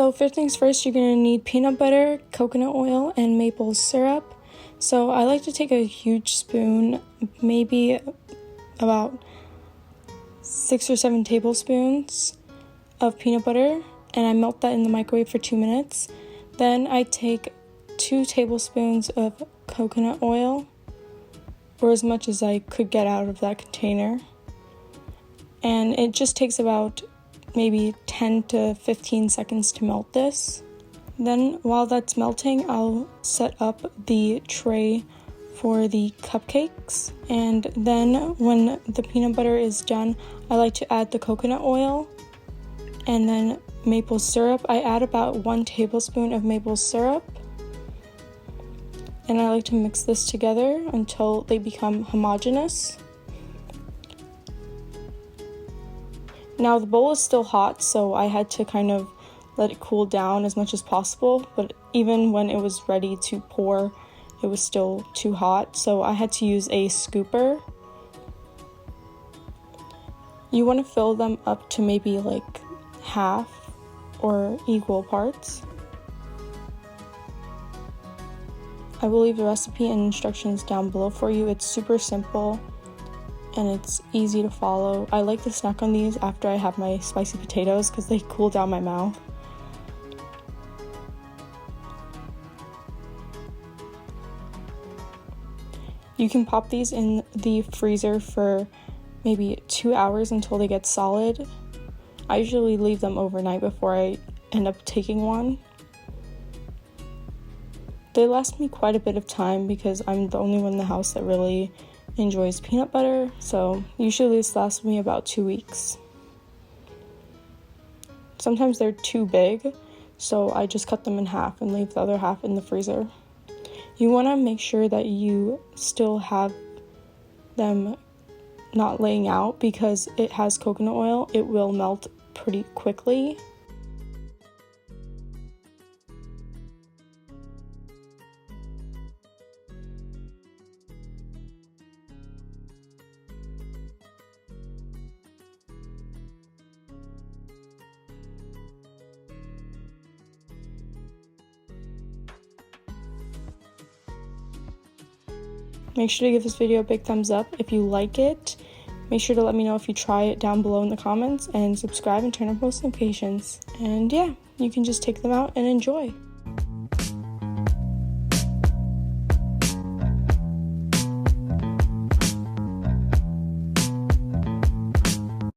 So first things first, you're going to need peanut butter, coconut oil, and maple syrup. So I like to take a huge spoon, maybe about 6 or 7 tablespoons of peanut butter, and I melt that in the microwave for 2 minutes. Then I take 2 tablespoons of coconut oil, or as much as I could get out of that container. And it just takes about maybe 10 to 15 seconds to melt this. Then while that's melting, I'll set up the tray for the cupcakes. And then when the peanut butter is done, I like to add the coconut oil and then maple syrup. I add about 1 tablespoon of maple syrup. And I like to mix this together until they become homogeneous. Now the bowl is still hot, so I had to kind of let it cool down as much as possible, but even when it was ready to pour, it was still too hot, so I had to use a scooper. You want to fill them up to maybe like half or equal parts. I will leave the recipe and instructions down below for you. It's super simple and it's easy to follow. I like to snack on these after I have my spicy potatoes because they cool down my mouth. You can pop these in the freezer for maybe 2 hours until they get solid. I usually leave them overnight before I end up taking one. They last me quite a bit of time because I'm the only one in the house that really enjoys peanut butter, so usually this lasts me about 2 weeks. Sometimes they're too big, so I just cut them in half and leave the other half in the freezer. You want to make sure that you still have them not laying out because it has coconut oil. It will melt pretty quickly. Make sure to give this video a big thumbs up if you like it. Make sure to let me know if you try it down below in the comments, and subscribe and turn on post notifications. And yeah, you can just take them out and enjoy.